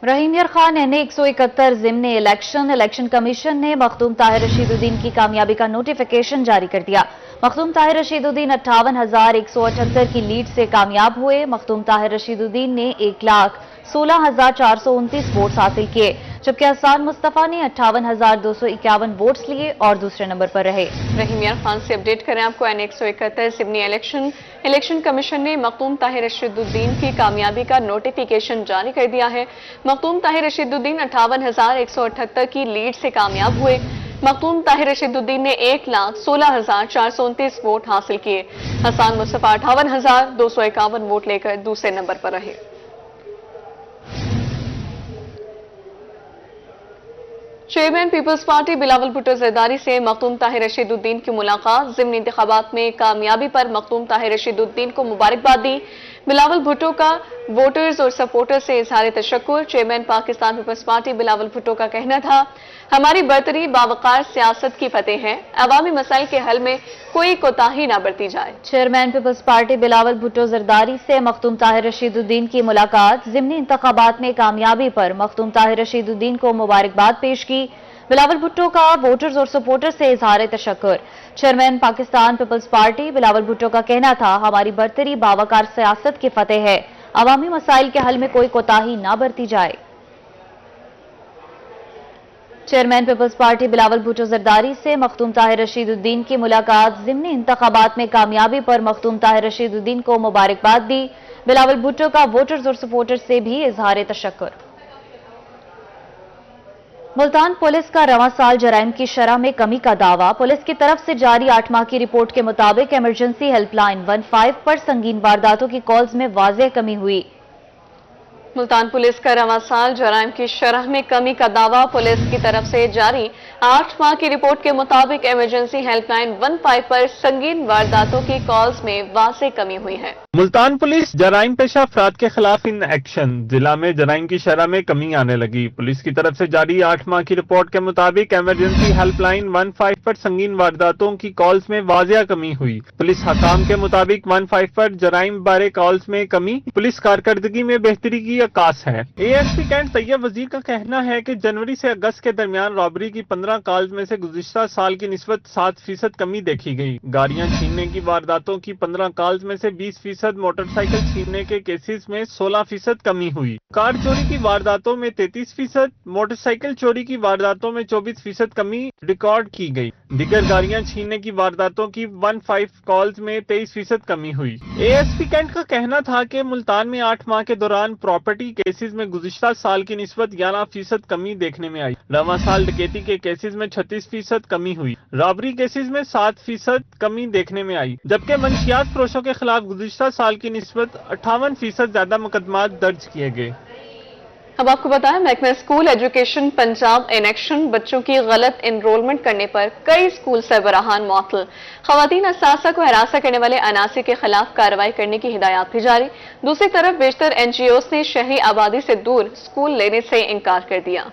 रहीम यार Khan NA-171 ज़िम्न election commission ने मखदूम ताहिर रशीदुद्दीन की कामयाबी का नोटिफिकेशन जारी कर दिया। मखदूम ताहिर रशीदुद्दीन 58,178 की लीड से कामयाब हुए। मखदूम ताहिर रशीदुद्दीन ने 1,16,429 वोट्स हासिल किए, जबकि हसन मुस्तफा ने 58,251 वोट्स लिए और दूसरे नंबर पर रहे। रहीम यार खान से अपडेट करें आपको। NA-171 ज़िम्नी इलेक्शन कमीशन ने मखदूम ताहिर रशीदुद्दीन की कामयाबी का नोटिफिकेशन जारी कर दिया है। मखदूम ताहिर रशीदुद्दीन 58,178 की लीड से कामयाब हुए। मखदूम ताहिर रशीदुद्दीन ने 1,16,429 वोट हासिल किए। हसन मुस्तफा 58,251 वोट लेकर दूसरे नंबर पर रहे। चेयरमैन पीपल्स पार्टी बिलावल भुट्टो जरदारी से मखदूम ताहिर रशीदुद्दीन की मुलाकात। ज़िमनी इंतखाबात में कामयाबी पर मखदूम ताहिर रशीदुद्दीन को मुबारकबाद दी। बिलावल भुट्टो का वोटर्स और सपोर्टर्स से इजहार तशक्कुर। Chairman Pakistan Peoples party Bilawal Bhutto का कहना था, हमारी बरतरी बावकार सियासत की फतेह है, अवामी मसाइल के हल में कोई कोताही न बरती जाए। चेयरमैन पीपल्स पार्टी बिलावल भुट्टो जरदारी से मखदूम ताहिर रशीदुद्दीन की मुलाकात। ज़िमनी इंतखाबात में कामयाबी पर मखदूम ताहिर रशीदुद्दीन को मुबारकबाद पेश की। बिलावल भुट्टो का वोटर्स और सपोर्टर्स से इजहार तशक्कुर। Chairman Pakistan Peoples party Bilawal Bhutto का कहना था, हमारी बरतरी बावकार सियासत की फतेह है, अवामी मसाइल के हल में कोई कोताही न बरती जाए। चेयरमैन पीपल्स पार्टी बिलावल भुट्टो जरदारी से मखदूम ताहिर रशीदुद्दीन की मुलाकात। ज़िमनी इंतखाबात में कामयाबी पर मखदूम ताहिर रशीदुद्दीन को मुबारकबाद दी। बिलावल भुट्टो का वोटर्स और सपोर्टर्स से भी इजहार तशक्कुर। मुल्तान पुलिस का रवां साल जराइम की शरह में कमी का दावा। पुलिस की तरफ से जारी 8 माह की रिपोर्ट के मुताबिक इमरजेंसी हेल्पलाइन 15 पर संगीन वारदातों की कॉल्स में वाज़ेह कमी हुई। मुल्तान पुलिस का रवां साल जराइम की शरह में कमी का दावा। पुलिस की तरफ से जारी 8 माह की रिपोर्ट के मुताबिक इमरजेंसी हेल्पलाइन 15 पर संगीन वारदातों की कॉल्स में वाज़ेह कमी हुई है। मुल्तान पुलिस जराइम पेशा अफराद के खिलाफ इन एक्शन। जिला में जराइम की शरह में कमी आने लगी। पुलिस की तरफ से जारी 8 माह की रिपोर्ट के मुताबिक इमरजेंसी हेल्पलाइन 15 पर संगीन वारदातों की कॉल्स में वाज़ेह कमी हुई। पुलिस हकाम के मुताबिक 15 पर जराइम बारे कॉल्स में कमी पुलिस कारकर्दगी में बेहतरी की आकाश है। ASP कैंट तैयब वजीर का कहना है कि जनवरी से अगस्त के दरमियान रॉबरी की 15 कॉल्स में से गुज़िश्ता साल की निस्बत 7% कमी देखी गई। गाड़ियां छीनने की वारदातों की 15 कॉल्स में से 20%, मोटरसाइकिल छीनने के केसेस में 16% कमी हुई। कार चोरी की वारदातों में 33%, मोटरसाइकिल चोरी की वारदातों में 24% कमी रिकॉर्ड की गई। दिगर गाड़ियां छीनने की वारदातों की 15 कॉल्स में 23% कमी हुई। ASP कैंट का कहना था कि मुल्तान में 8 माह के दौरान प्रॉपर्टी केसेस में गुज़िश्ता साल की निस्बत 11% कमी देखने में आई। रवां साल डकैती के केसेस में 36% कमी हुई। रॉबरी केसेस में 7% कमी देखने में आई, जबकि मंशियात फरोशों के खिलाफ गुज़िश्ता साल की निस्बत 58% ज्यादा मुकदमात दर्ज किए गए। अब आपको बताएं, महकमा school education Punjab in action. बच्चों की गलत एनरोलमेंट करने पर कई स्कूल सरबराहान मुअत्तल। खवातीन असासा को हरासा करने वाले अनासिर के खिलाफ कार्रवाई करने की हिदायत भी जारी। दूसरी तरफ बेशतर NGOs ने शहरी आबादी से दूर स्कूल लेने से इनकार कर दिया।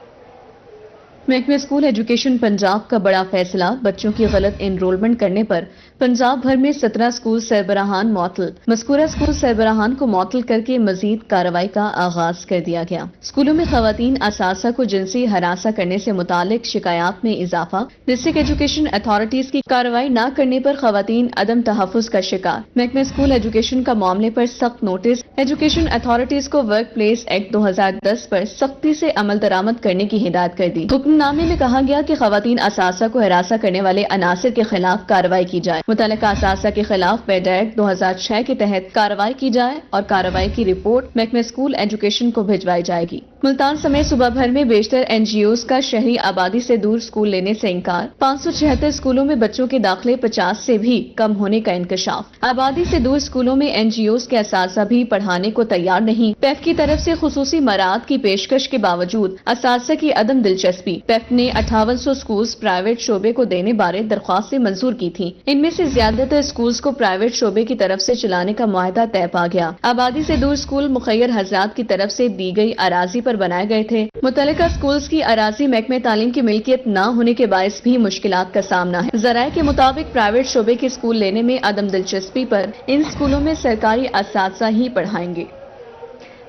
महकमा स्कूल एजुकेशन पंजाब का बड़ा फैसला। बच्चों की गलत एनरोलमेंट करने पर पंजाब भर में 17 स्कूल सरबराहान मुअत्तल। मज़कूरा स्कूल सरबराहान को मुअत्तल करके मजीद कार्रवाई का आगाज कर दिया गया। स्कूलों में खवातीन असासा को जिनसी हरासा करने से मुतालिक शिकायत में इजाफा। डिस्ट्रिक्ट एजुकेशन अथॉरिटीज की कार्रवाई न करने पर खवातीन अदम तहफ़्फ़ुज़ का शिकार। महकमा स्कूल एजुकेशन का मामले पर सख्त नोटिस। एजुकेशन अथॉरिटीज को वर्क प्लेस एक्ट 2010 पर सख्ती से अमल दरामद करने की हिदायत कर दी। हुक्मनामे में कहा गया कि खवातीन असासा को हरासा करने वाले अनासिर के खिलाफ कार्रवाई की जाए। मुतल्लिका असासा के खिलाफ पेड एक्ट 2006 के तहत कार्रवाई की जाए और कार्रवाई की रिपोर्ट महकमा स्कूल एजुकेशन को भिजवाई जाएगी। मुल्तान समेत सूबा भर में बेशतर NGOs का शहरी आबादी से दूर स्कूल लेने से इंकार। 576 स्कूलों में बच्चों के दाखिले 50 से भी कम होने का इंकशाफ। आबादी से दूर स्कूलों में NGOs के असासा भी पढ़ाने को तैयार नहीं। पैफ की तरफ से खुसूसी मराहत की पेशकश के बावजूद असासा की अदम दिलचस्पी। पैफ ने 5800 स्कूल्स प्राइवेट शोबे को देने बारे दरख्वास्तें मंजूर की थी। इनमें से ज्यादातर स्कूल्स को प्राइवेट शोबे की तरफ से चलाने का मुआहदा तय पा गया। आबादी से दूर स्कूल मुखैर हजरात की तरफ से दी गई अराजी पर बनाए गए थे। मुतल्लिका स्कूल्स की अराजी महकमे तालीम की मिल्कियत न होने के बायस भी मुश्किलात का सामना है। जराये के मुताबिक प्राइवेट शोबे के स्कूल लेने में अदम दिलचस्पी पर इन स्कूलों में सरकारी असातिज़ा ही पढ़ाएंगे।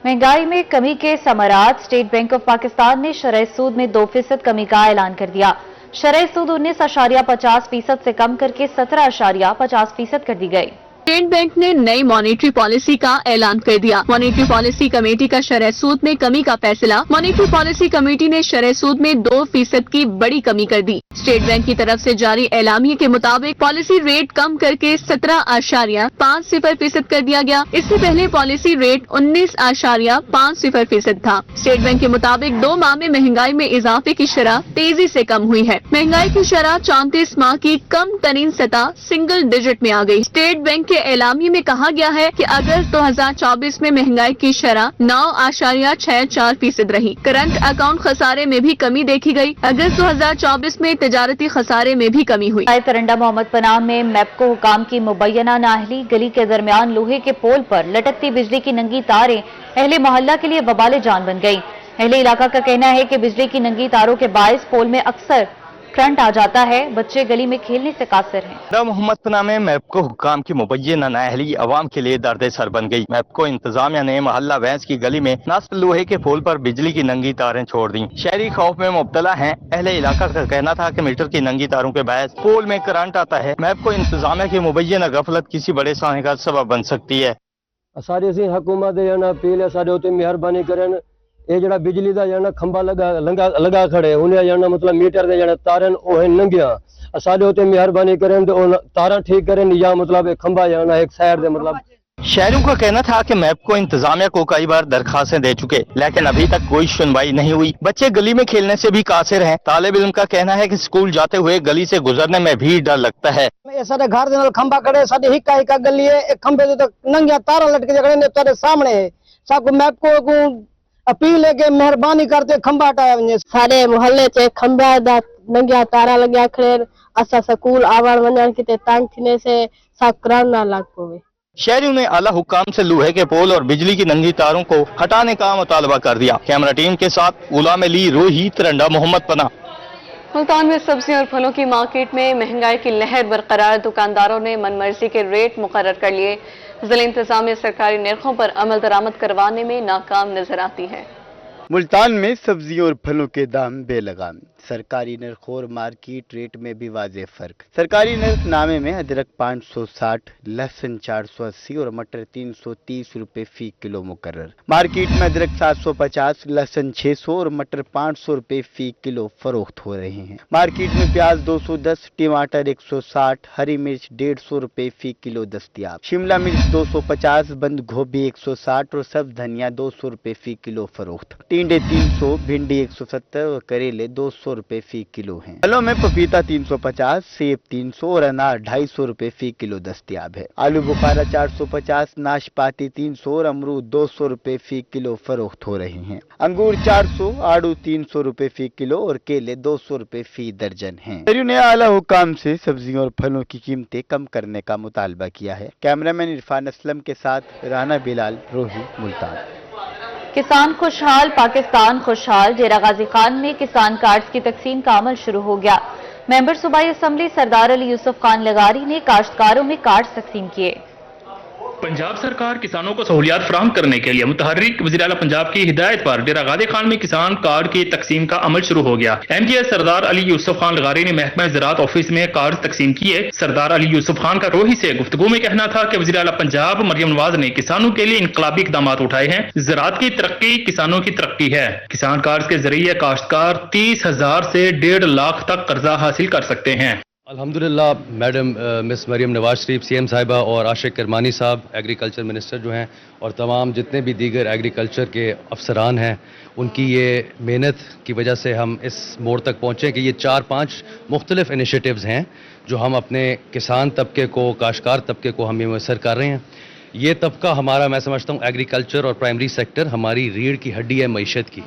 महंगाई में कमी के समरात स्टेट बैंक ऑफ पाकिस्तान ने शरह सूद में 2% कमी का ऐलान कर दिया। शरह सूद 19.50% से कम करके 17.50% कर दी गई। स्टेट बैंक ने नई मॉनेटरी पॉलिसी का ऐलान कर दिया। मॉनेटरी पॉलिसी कमेटी का शरह सूद में कमी का फैसला। मॉनेटरी पॉलिसी कमेटी ने शरह सूद में 2% की बड़ी कमी कर दी। स्टेट बैंक की तरफ से जारी एलामिये के मुताबिक पॉलिसी रेट कम करके 17.50% कर दिया गया। इससे पहले पॉलिसी रेट 19.50% था। स्टेट बैंक के मुताबिक 2 माह में महंगाई में इजाफे की शरह तेजी से कम हुई है। महंगाई की शरह 34 माह की कम तरीन सतह सिंगल डिजिट में आ गई। स्टेट बैंक के एलामिये में कहा गया है कि अगस्त 2024 में महंगाई की शरह 9.64% रही। करंट अकाउंट खसारे में भी कमी देखी गई। अगस्त 2024 में तिजारती खसारे में भी कमी हुई। तरंडा मोहम्मद पनाह में मैपको हुकाम की मुबैना नाअहली, गली के दरमियान लोहे के पोल पर लटकती बिजली की नंगी तारें अहले मोहल्ला के लिए वबाल जान बन गई। अहले इलाका का कहना है कि बिजली की नंगी तारों के बायस पोल में अक्सर करंट आ जाता है। बच्चे गली में खेलने से कासिर हैं। तरंडा मोहम्मद पनाह में मैपको हुकाम की मुबैना नाअहली अवाम के लिए दर्द सर बन गई। मैपको इंतजामिया ने मोहल्ला वैंस की गली में नस्ब लोहे के पोल पर बिजली की नंगी तारें छोड़ दी। शहरी खौफ में मुब्तला हैं। अहले इलाका का कहना था कि मीटर की नंगी तारों के बायस पोल में करंट आता है। मैपको इंतजामिया की मुबैना गफलत किसी बड़े साने का सबब बन सकती है। सारी सी हुकूमत अपील है सारे उत्ते मेहरबानी करें। ये जड़ा बिजली का जाना खंबा लगा खड़े उन्हें जाना मतलब मीटर दे जाना तारन ओह नंगिया सारे उत्ते मेहरबानी करें तो तारा ठीक करें या मतलब खंबा जाना एक साइड दे मतलब। शहरियों का कहना था कि मैपको इंतजामिया को कई बार दरखास्तें दे चुके लेकिन अभी तक कोई सुनवाई नहीं हुई। बच्चे गली में खेलने से भी कासिर हैं। तालिब इल्म का कहना है कि स्कूल जाते हुए गली से गुजरने में भी डर लगता है। सारे घर दे नाल खंबा खड़े साडी हिक्का हिक्का गली है एक खंबे ते तक नंगिया तारा लटके खड़े ने तेरे सामने है। सब मैपको को अपील है कि मेहरबानी करते खंबा हटाया वने। सारे मोहल्ले च खंबा दा नंगिया तारा लग्या खड़े असा स्कूल आवन वञण किते तंग थीने से सकरान ना लग पवे। शहरियों ने आला हुक्काम से लोहे के पोल और बिजली की नंगी तारों को हटाने का मुतालबा कर दिया। कैमरा टीम के साथ गुलाम अली रोही, तरंडा मोहम्मद पनाह। मुल्तान में सब्जियों और फलों की मार्केट में महंगाई की लहर बरकरार। दुकानदारों ने मनमर्जी के रेट मुकर्रर कर लिए। जिला इंतजामिया सरकारी निर्खों पर अमल दरामद करवाने में नाकाम नजर आती है। मुल्तान में सब्जियों और फलों के दाम बेलगाम। सरकारी नर्ख और मार्केट रेट में भी वाज़ेह फर्क। सरकारी नर्ख नामे में अदरक 560, लहसुन 480 और मटर 330 रुपए फी किलो मुकर्रर। मार्केट में अदरक 750, लहसुन 600 और मटर 500 रुपए फी किलो फरोख्त हो रहे हैं। मार्केट में प्याज 210, टमाटर 160, हरी मिर्च 150 रुपए फी किलो दस्तयाब। शिमला मिर्च 250, बंद गोभी 160 और सब्ज धनिया 200 रुपए फी किलो फरोख्त। टिंडे 300, भिंडी 170 और करेले 200 रुपए फी किलो हैं। फलों में पपीता 350, सेब 300 और अनार 250 रुपए फी किलो दस्तयाब है। आलू बुखारा 450, नाशपाती 300 और अमरूद 200 रुपए फी किलो फरोख्त हो रहे हैं। अंगूर 400, आड़ू 300 रुपए फी किलो और केले 200 रुपए फी दर्जन हैं। शहरियों ने आला हुकाम से सब्जियों और फलों की कीमतें कम करने का मुतालबा किया है। कैमरामैन इरफान असलम के साथ राना बिलाल, रोही, मुल्तान। किसान खुशहाल, पाकिस्तान खुशहाल। डेरा गाजी खान में किसान कार्ड्स की तकसीम का अमल शुरू हो गया। मेंबर सूबाई असम्बली सरदार अली यूसुफ खान लगारी ने काश्तकारों में कार्ड्स तकसीम किए। पंजाब सरकार किसानों को सहूलियात फराहम करने के लिए मुतहर्रिक वज़ीर आला पंजाब की हिदायत पर डेरा गाजी खान में किसान कार्ड की तकसीम का अमल शुरू हो गया। MTS सरदार अली यूसुफ खान लगारी ने महकमा ज़राअत ऑफिस में कार्ड तकसीम किए। सरदार अली यूसुफ खान का रोही से गुफ्तगू में कहना था कि वज़ीर आला पंजाब मरियम नवाज ने किसानों के लिए इनकलाबी इक़दाम उठाए हैं। ज़राअत की तरक्की किसानों की तरक्की है। किसान कार्ड के जरिए काश्तकार 30,000 से 1.5 लाख तक कर्जा हासिल कर सकते हैं। अल्हम्दुलिल्लाह madam miss Maryam Nawaz Sharif CM साहिबा और आशिक करमानी साहब एग्रीकल्चर मिनिस्टर जो हैं और तमाम जितने भी दीगर एग्रीकल्चर के अफसरान हैं उनकी ये मेहनत की वजह से हम इस मोड़ तक पहुँचे कि ये 4-5 मुख्तलिफ इनिशिएटिव्स हैं जो हम अपने किसान तबके को, काश्तकार तबके को हम ये मुयसर कर रहे हैं। ये तबका हमारा, मैं समझता हूँ एग्रीकल्चर और प्राइमरी सेक्टर हमारी रीढ़ की हड्डी है मईशत की,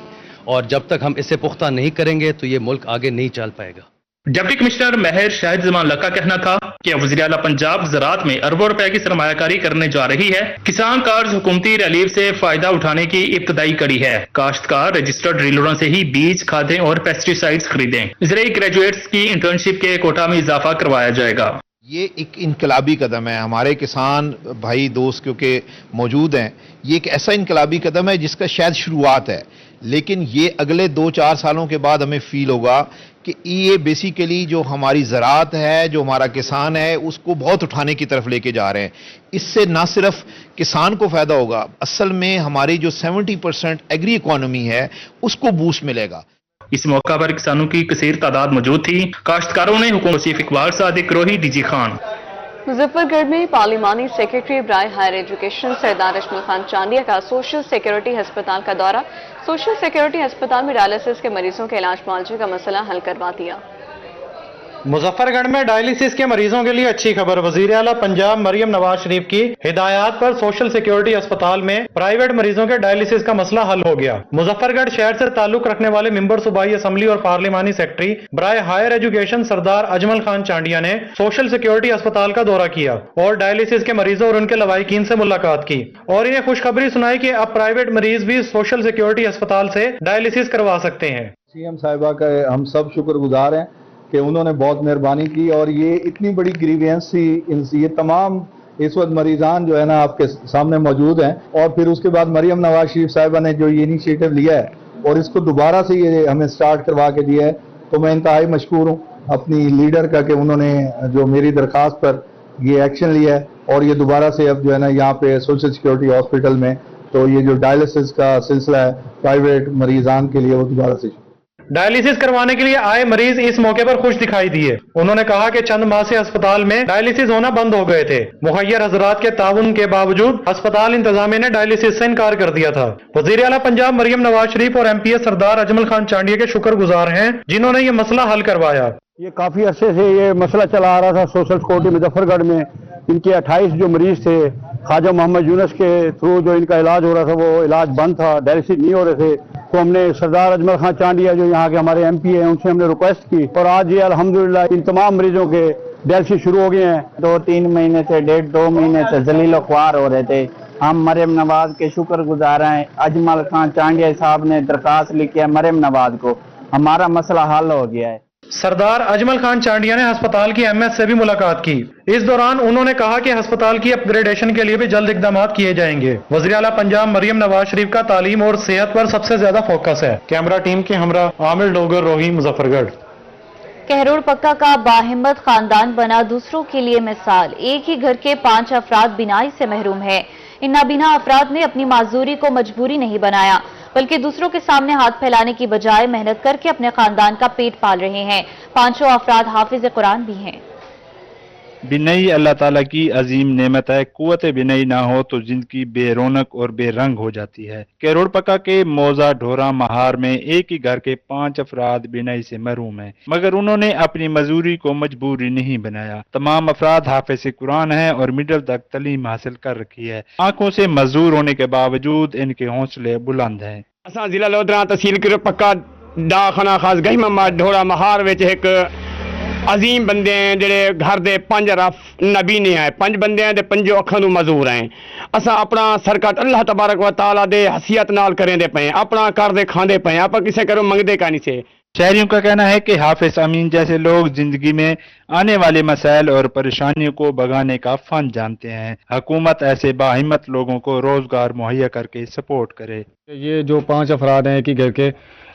और जब तक हम इसे पुख्ता नहीं करेंगे तो ये मुल्क आगे नहीं चल पाएगा। डिप्टी कमिश्नर महर शाहिद जमान लक्का का कहना था कि वज़ीर आला पंजाब ज़राअत में अरबों रुपए की सरमायाकारी करने जा रही है। किसान कार्ड हुकूमती रिलीफ से फायदा उठाने की इब्तदाई कड़ी है। काश्तकार रजिस्टर्ड डीलरों से ही बीज, खादें और पेस्टिसाइड्स खरीदें। ज़राई ग्रेजुएट्स की इंटर्नशिप के कोटा में इजाफा करवाया जाएगा। یہ ایک انقلابی قدم ہے. ہمارے کسان بھائی دوست کیونکہ موجود ہیں, یہ ایک ایسا انقلابی قدم ہے جس کا شاید شروعات ہے, لیکن یہ اگلے 2-4 سالوں کے بعد ہمیں فیل ہوگا کہ یہ بیسیکلی جو ہماری زراعت ہے, جو ہمارا کسان ہے, اس کو بہت اٹھانے کی طرف لے کے جا رہے ہیں. اس سے نہ صرف کسان کو فائدہ ہوگا, اصل میں ہماری جو 70% ایگری اکانومی ہے اس کو بوسٹ ملے گا. اس موقع پر کسانوں کی کثیر تعداد موجود تھی. کاشتکاروں نے حکومت وصیف اقبال صادق روہی ڈی جی خان. مظفر گڑھ میں پارلیمانی سیکرٹری برائے ہائر ایجوکیشن سردار اجمل خان چانڈیا کا سوشل سیکیورٹی ہسپتال کا دورہ. سوشل سیکیورٹی ہسپتال میں ڈائلسس کے مریضوں کے علاج معالجے کا مسئلہ حل کروا دیا. مظفر گڑھ میں ڈائلسس کے مریضوں کے لیے اچھی خبر. وزیر اعلیٰ پنجاب مریم نواز شریف کی ہدایات پر سوشل سیکیورٹی اسپتال میں پرائیویٹ مریضوں کے ڈائلسس کا مسئلہ حل ہو گیا. مظفر گڑھ شہر سے تعلق رکھنے والے ممبر صوبائی اسمبلی اور پارلیمانی سیکرٹری برائے ہائر ایجوکیشن سردار اجمل خان چانڈیا نے سوشل سیکیورٹی اسپتال کا دورہ کیا اور ڈائلسس کے مریضوں اور ان کے لواحقین سے ملاقات کی اور انہیں خوشخبری سنائی کہ اب پرائیویٹ مریض بھی سوشل سیکیورٹی اسپتال سے ڈائلسس کروا سکتے ہیں. سی ایم صاحبہ کا ہم سب شکر گزار ہیں کہ انہوں نے بہت مہربانی کی اور یہ اتنی بڑی گریوینس تھی. یہ تمام اس وقت مریضان جو ہے نا آپ کے سامنے موجود ہیں, اور پھر اس کے بعد مریم نواز شریف صاحبہ نے جو یہ انیشیٹو لیا ہے اور اس کو دوبارہ سے یہ ہمیں سٹارٹ کروا کے دیا ہے, تو میں انتہائی مشکور ہوں اپنی لیڈر کا کہ انہوں نے جو میری درخواست پر یہ ایکشن لیا ہے اور یہ دوبارہ سے اب جو ہے نا یہاں پہ سوشل سیکیورٹی ہاسپٹل میں تو یہ جو ڈائلسس کا سلسلہ ہے پرائیویٹ مریضان کے لیے وہ دوبارہ سے ڈائلسس کروانے کے لیے آئے مریض اس موقع پر خوش دکھائی دیے. انہوں نے کہا کہ چند ماہ سے اسپتال میں ڈائلسس ہونا بند ہو گئے تھے. مخیر حضرات کے تعاون کے باوجود اسپتال انتظامیہ نے ڈائلسس سے انکار کر دیا تھا. وزیر اعلیٰ پنجاب مریم نواز شریف اور ایم پی ایس سردار اجمل خان چانڈیا کے شکر گزار ہیں جنہوں نے یہ مسئلہ حل کروایا. یہ کافی عرصے سے یہ مسئلہ چلا آ رہا تھا سوشل سیکورٹی مظفر گڑھ میں. ان کے 28 جو مریض تھے خواجہ محمد یونس کے تھرو جو ان کا علاج ہو رہا تھا وہ علاج بند تھا, ڈائلسس نہیں ہو رہے تھے. تو ہم نے سردار اجمل خان چانڈیا جو یہاں کے ہمارے ایم پی ہیں ان سے ہم نے ریکویسٹ کی اور آج یہ الحمدللہ ان تمام مریضوں کے ڈائلسس شروع ہو گئے ہیں. 2-3 مہینے سے 1.5-2 مہینے سے ذلیل و خوار ہو رہے تھے. ہم مریم نواز کے شکر گزار ہیں. اجمل خان چانڈیا صاحب نے درخواست لکھی ہے مریم نواز کو, ہمارا مسئلہ حل ہو گیا ہے. سردار اجمل خان چانڈیا نے ہسپتال کی ایم ایس سے بھی ملاقات کی. اس دوران انہوں نے کہا کہ ہسپتال کی اپ گریڈیشن کے لیے بھی جلد اقدامات کیے جائیں گے. وزیر اعلیٰ پنجاب مریم نواز شریف کا تعلیم اور صحت پر سب سے زیادہ فوکس ہے. کیمرہ ٹیم کے ہمراہ عامر ڈوگر روہی مظفر گڑھ. کہروڑ پکا کا باہمت خاندان بنا دوسروں کے لیے مثال. ایک ہی گھر کے 5 افراد بینائی سے محروم ہیں. ان نابینا افراد نے اپنی معذوری کو مجبوری نہیں بنایا بلکہ دوسروں کے سامنے ہاتھ پھیلانے کی بجائے محنت کر کے اپنے خاندان کا پیٹ پال رہے ہیں. 5 افراد حافظ قرآن بھی ہیں. بنائی اللہ تعالیٰ کی عظیم نعمت ہے. قوت بنائی نہ ہو تو زندگی بے رونق اور بے رنگ ہو جاتی ہے. کیروڑ پکا کے موزہ ڈھورا مہار میں ایک ہی گھر کے 5 افراد بنائی سے محروم ہیں, مگر انہوں نے اپنی مزدوری کو مجبوری نہیں بنایا. تمام افراد حافظ قرآن ہیں اور مڈل تک تعلیم حاصل کر رکھی ہے. آنکھوں سے مزدور ہونے کے باوجود ان کے حوصلے بلند ہیں. اساں ضلع لودھراں تحصیل کیروڑ پکا ڈاخانہ خاص گئی محمد ڈھورا مہار وچ ایک عظیم بندے ہیں جڑے گھر دے 5 رف نبینے ہیں. 5 بندے ہیں تے 5 اکھاں نوں مزدور ہیں. اساں اپنا سرکت اللہ تبارک و تعالی دے حیثیت نال کریں دے پئے, اپنا کر دے کھاندے پئے, آپ کسے کرو منگدے کا نہیں سے. شہریوں کا کہنا ہے کہ حافظ امین جیسے لوگ زندگی میں آنے والے مسائل اور پریشانیوں کو بھگانے کا فن جانتے ہیں. حکومت ایسے باہمت لوگوں کو روزگار مہیا کر کے سپورٹ کرے. یہ جو 5 افراد ہیں ایک ہی گھر کے,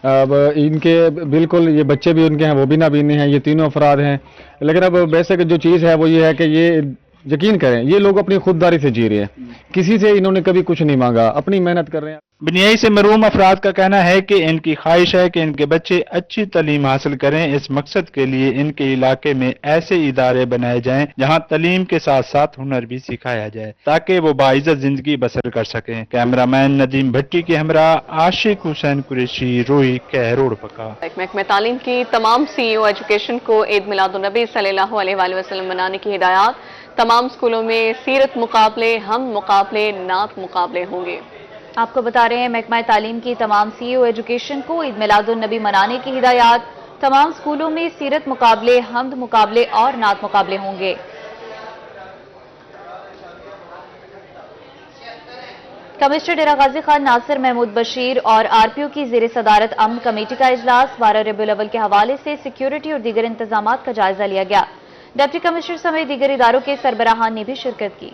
اب ان کے بالکل یہ بچے بھی ان کے ہیں وہ بھی نابینے ہیں. یہ تینوں افراد ہیں, لیکن اب بیسک جو چیز ہے وہ یہ ہے کہ یہ یقین کریں یہ لوگ اپنی خودداری سے جی رہے ہیں. کسی سے انہوں نے کبھی کچھ نہیں مانگا, اپنی محنت کر رہے ہیں. بنیائی سے محروم افراد کا کہنا ہے کہ ان کی خواہش ہے کہ ان کے بچے اچھی تعلیم حاصل کریں. اس مقصد کے لیے ان کے علاقے میں ایسے ادارے بنائے جائیں جہاں تعلیم کے ساتھ ساتھ ہنر بھی سکھایا جائے تاکہ وہ باعزت زندگی بسر کر سکیں. کیمرہ مین ندیم بھٹی کے ہمراہ عاشق حسین قریشی, روئی, کہروڑ پکا. محکمہ تعلیم کی تمام سی او ایجوکیشن کو عید میلاد النبی صلی اللہ علیہ وآلہ وسلم منانے کی ہدایات. تمام اسکولوں میں سیرت مقابلے, حمد مقابلے, نعت مقابلے ہوں گے. آپ کو بتا رہے ہیں محکمہ تعلیم کی تمام سی او ایجوکیشن کو عید میلاد النبی منانے کی ہدایات. تمام اسکولوں میں سیرت مقابلے, حمد مقابلے اور نعت مقابلے ہوں گے. کمشنر ڈیرہ غازی خان ناصر محمود بشیر اور آر پی او کی زیر صدارت امن کمیٹی کا اجلاس. 12 ربیع الاول کے حوالے سے سیکیورٹی اور دیگر انتظامات کا جائزہ لیا گیا. डिप्टी कमिश्नर समेत दीगर इदारों के सरबराहान ने भी शिरकत की।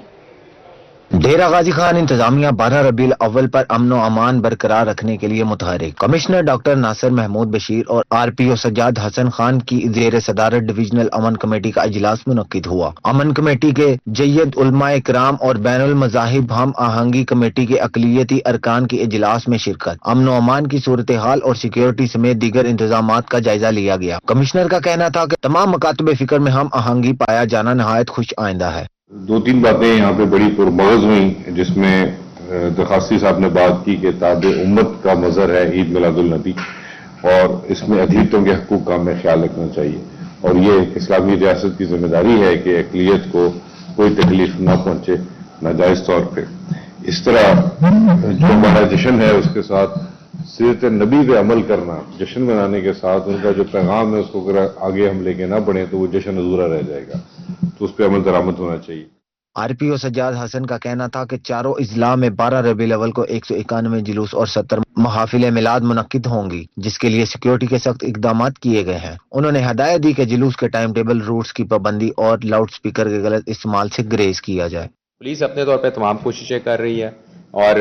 डेरा गाजी खान इंतजामिया 12 रबीउल अव्वल पर अमन व अमान बरकरार रखने के लिए मुतहरिक। कमिश्नर डॉक्टर नासिर महमूद बशीर और RPO सज्जाद हसन खान की जेर सदारत डिविजनल अमन कमेटी का इजलास मुनक्किद हुआ। अमन कमेटी के जय्यद उलमाए किराम और बैनुल मज़ाहिब हम आहंगी कमेटी के अक़लियती अरकान की इजलास में शिरकत। अमन व अमान की सूरत हाल और सिक्योरिटी समेत दीगर इंतजामात का जायजा लिया गया। कमिश्नर का कहना था कि तमाम मकातब फिक्र में हम आहंगी पाया जाना नहायत खुश आइंदा है। 2-3 बातें यहाँ पे बड़ी पुरमगज़ हुई, जिसमें दरखास्ती साहब ने बात की कि ताबे उम्मत का मज़हर है ईद मिलादुल नबी और इसमें अधीतों के हकूक़ का हमें ख्याल रखना चाहिए और ये इस्लामी रियासत की जिम्मेदारी है कि अक़लियत को कोई तकलीफ ना पहुँचे नाजायज़ तौर पर। इस तरह जो हमारा जश्न है उसके साथ सीरत नबी पे अमल करना, जश्न मनाने के साथ उनका जो पैगाम है उसको अगर आगे हम लेके ना बढ़े तो वो जश्न अधूरा रह जाएगा, तो उस पर अमल दरामद होना चाहिए। RPO सज्जाद हसन का कहना था कि चारों इजला में 12 रबीउल अव्वल को 191 जुलूस और 70 महाफिल मिलाद मुनक्किद होंगी, जिसके लिए सिक्योरिटी के सख्त इकदाम किए गए हैं। उन्होंने हदायत दी कि जुलूस के टाइम टेबल, रूट्स की पाबंदी और लाउड स्पीकर के गलत इस्तेमाल से ग्रेज किया जाए। पुलिस अपने तौर पर तमाम कोशिशें कर रही है और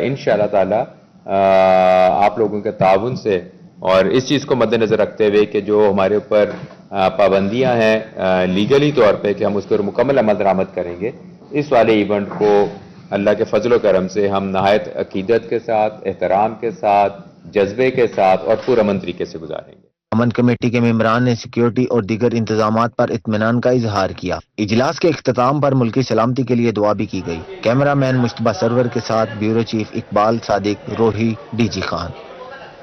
इंशाअल्लाह ताला आप लोगों के ताउन से और इस चीज़ को मद्देनजर रखते हुए कि जो हमारे ऊपर पाबंदियां हैं लीगली तौर पे कि हम उस पर मुकम्मल अमल दरामद करेंगे, इस वाले इवेंट को अल्लाह के फजल व करम से हम नहायत अकीदत के साथ, एहतराम के साथ, जज्बे के साथ और पुरअमन तरीके से गुजारेंगे। अमन कमेटी के मेंबरान ने सिक्योरिटी और दीगर इंतजामात पर इत्मीनान का इजहार किया। इजलास के इख्तिताम पर मुल्की सलामती के लिए दुआ भी की गई। कैमरामैन मुश्तबा सरवर के साथ ब्यूरो चीफ इकबाल सादिक, रोही, DG खान।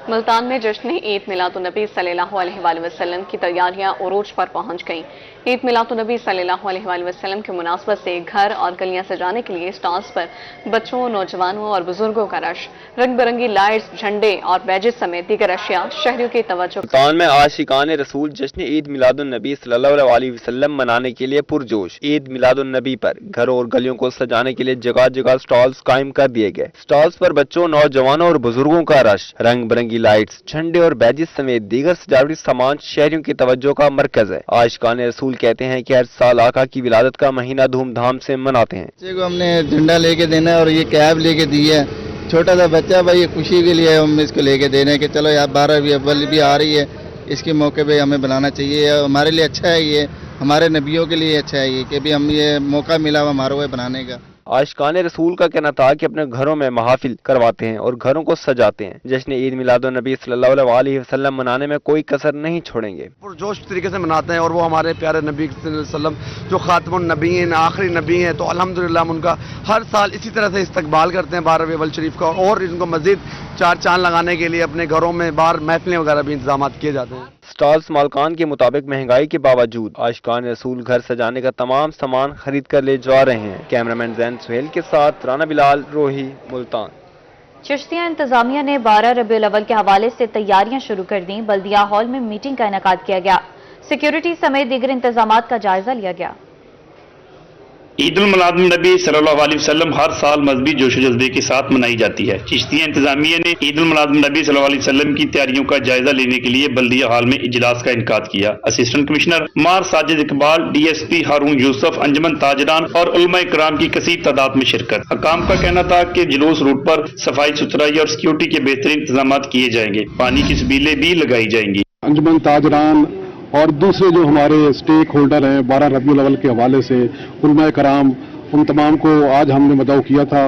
मुल्तान में जश्न ईद मिलादुन्नबी सल्लल्लाहु अलैहि वसल्लम की तैयारियां उरूज पर पहुंच गईं। ईद मिलादुन्नबी सल्लल्लाहु अलैहि वसल्लम की मुनासबत से घर और गलियां सजाने के लिए स्टॉल्स पर बच्चों, नौजवानों और बुजुर्गों का रश। रंग बिरंगी लाइट्स, झंडे और बैजेस समेत दीगर अशिया शहरियों की तवज्जो। मुल्तान में आशिकान रसूल जश्न ईद मिलादुन्नबी सल्लल्लाहु अलैहि वसल्लम मनाने के लिए पुरजोश। ईद मिलादुन्नबी पर घरों और गलियों को सजाने के लिए जगह जगह स्टॉल्स कायम कर दिए गए। स्टॉल्स पर बच्चों, नौजवानों और बुजुर्गों का रश। रंग बिरंगी लाइट्स, झंडे और बैजेस समेत दीगर सजावटी सामान शहरियों की तवज्जो का मरकज है। आशिकान रसूल कहते हैं कि हर साल आका की विलादत का महीना धूमधाम से मनाते हैं। बच्चे को हमने झंडा लेके देना है और ये कैब लेके दी है। छोटा सा बच्चा भाई खुशी के लिए हम इसको लेके दे रहे हैं कि चलो यार 12 रबीउल अव्वल भी आ रही है, इसके मौके पे हमें बनाना चाहिए। हमारे लिए अच्छा है, ये हमारे नबियों के लिए अच्छा है ये कि भी हम ये मौका मिला हुआ हमारे को बनाने का। आशिकान रसूल का कहना था कि अपने घरों में महफिल करवाते हैं और घरों को सजाते हैं। जश्न ईद मिलादुन्नबी सल्लल्लाहु अलैहि वसल्लम मनाने में कोई कसर नहीं छोड़ेंगे। पुरजोश तरीके से मनाते हैं और वो हमारे प्यारे नबी सल्लल्लाहु अलैहि वसल्लम जो खातमुन नबी हैं, आखिरी नबी हैं, तो अल्हम्दुलिल्लाह हम उनका हर साल इसी तरह से इस्तकबाल करते हैं 12 रबीउल अव्वल शरीफ का और इनको मजीद 4 चांद लगाने के लिए अपने घरों में बाहर महफिलें वगैरह भी इंतजाम किए जाते हैं। स्टॉल्स मालकान के मुताबिक महंगाई के बावजूद आशिकान रसूल घर सजाने का तमाम सामान खरीद कर ले जा रहे हैं। कैमरामैन जैन सुहेल के साथ राना बिलाल, रोही, मुल्तान। चिश्तिया इंतजामिया ने 12 रबीउल अव्वल के हवाले से तैयारियां शुरू कर दी। बल्दिया हॉल में मीटिंग का इनेकाद किया गया। सिक्योरिटी समेत दीगर इंतजामात का जायजा लिया गया। ईद उल मिलादुन्नबी सल्लल्लाहु अलैहि वसल्लम हर साल मजहबी जोश जज्बे के साथ मनाई जाती है। चिश्तिया इंतजामिया ने ईद उल मिलादुन्नबी सल्लल्लाहु अलैहि वसल्लम की तैयारियों का जायजा लेने के लिए बल्दिया हॉल में इजलास का इनेकाद किया। असिस्टेंट कमिश्नर मार साजिद इकबाल, DSP हारून यूसुफ, अंजमन ताजरान और उलमा इकराम की कसीर तादाद में शिरकत। हकाम का कहना था कि जुलूस रूट पर सफाई सुथराई और सिक्योरिटी के बेहतरीन इंतजाम किए जाएंगे। पानी की सबीलें भी लगाई जाएंगी। अंजमन ताजरान और दूसरे जो हमारे स्टेक होल्डर हैं 12 रबीउल अव्वल के हवाले से, उलमा कराम, उन तमाम को आज हमने मदऊ किया था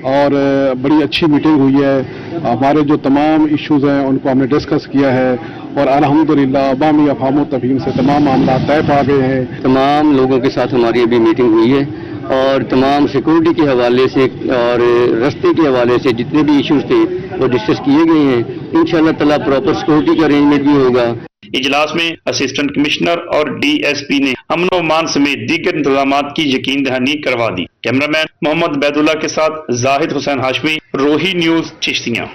और बड़ी अच्छी मीटिंग हुई है। हमारे जो तमाम इश्यूज हैं उनको हमने डिस्कस किया है और अल्हम्दुलिल्लाह अवामी अफहाम तफहीम से तमाम मामला तय पा गए हैं। तमाम लोगों के साथ हमारी अभी मीटिंग हुई है और तमाम सिक्योरिटी के हवाले से और रास्ते के हवाले से जितने भी इश्यूज थे वो डिस्कस किए गए हैं। इंशाअल्लाह ताला प्रॉपर सिक्योरिटी का अरेंजमेंट भी होगा। इजलास में असिस्टेंट कमिश्नर और DSP ने अमन व अमान समेत दीगर इंतजामात की यकीन दहानी करवा दी। कैमरामैन मोहम्मद बैदुल्ला के साथ जाहिद हुसैन हाशमी, रोही न्यूज, चिश्तिया।